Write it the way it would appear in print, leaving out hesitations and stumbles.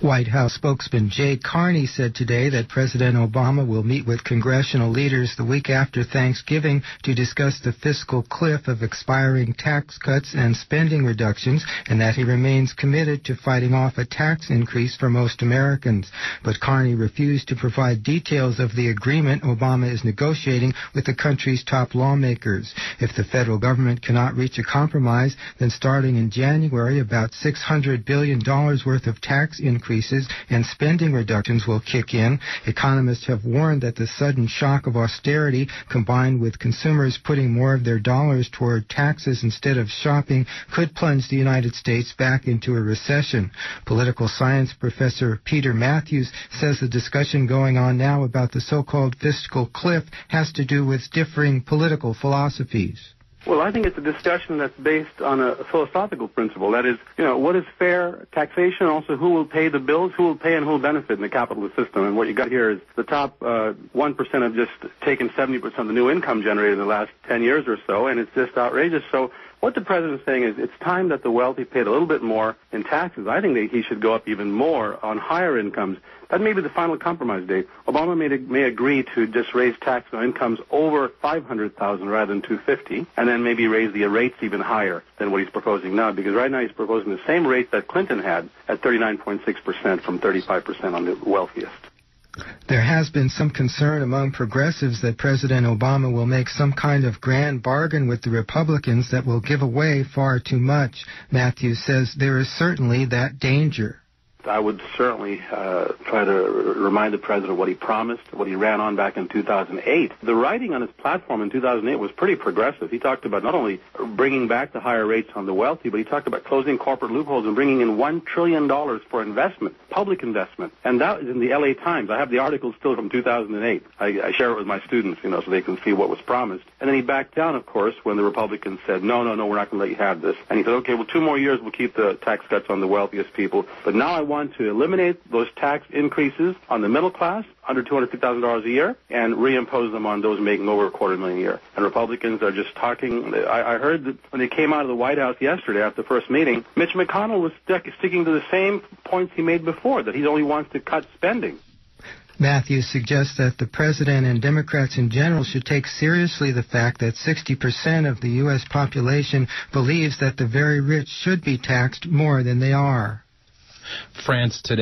White House spokesman Jay Carney said today that President Obama will meet with congressional leaders the week after Thanksgiving to discuss the fiscal cliff of expiring tax cuts and spending reductions, and that he remains committed to fighting off a tax increase for most Americans. But Carney refused to provide details of the agreement Obama is negotiating with the country's top lawmakers. If the federal government cannot reach a compromise, then starting in January, about $600 billion worth of tax increases and spending reductions will kick in. Economists have warned that the sudden shock of austerity, combined with consumers putting more of their dollars toward taxes instead of shopping, could plunge the United States back into a recession. Political science professor Peter Mathews says the discussion going on now about the so-called fiscal cliff has to do with differing political philosophies. Well, I think it's a discussion that's based on a philosophical principle. That is, what is fair taxation, also who will pay the bills, who will pay and who will benefit in the capitalist system. And what you got here is the top 1% have just taken 70% of the new income generated in the last 10 years or so, and it's just outrageous. So what the president is saying is it's time that the wealthy paid a little bit more in taxes. I think that he should go up even more on higher incomes. That may be the final compromise date. Obama may agree to just raise tax on incomes over $500,000 rather than $250,000, and then maybe raise the rates even higher than what he's proposing now, because right now he's proposing the same rate that Clinton had at 39.6% from 35% on the wealthiest. There has been some concern among progressives that President Obama will make some kind of grand bargain with the Republicans that will give away far too much. Mathews says there is certainly that danger. I would certainly try to remind the president what he promised, what he ran on back in 2008. The writing on his platform in 2008 was pretty progressive. He talked about not only bringing back the higher rates on the wealthy, but he talked about closing corporate loopholes and bringing in $1 trillion for investment, public investment. And that is in the L.A. Times. I have the article still from 2008. I share it with my students, so they can see what was promised. And then he backed down, of course, when the Republicans said, no, we're not going to let you have this. And he said, okay, well, 2 more years we'll keep the tax cuts on the wealthiest people. But now I want to eliminate those tax increases on the middle class, under $250,000 a year, and reimpose them on those making over $250,000 a year. And Republicans are just talking. I heard that when they came out of the White House yesterday after the first meeting, Mitch McConnell was sticking to the same points he made before, that he only wants to cut spending. Mathews suggests that the president and Democrats in general should take seriously the fact that 60% of the U.S. population believes that the very rich should be taxed more than they are. France today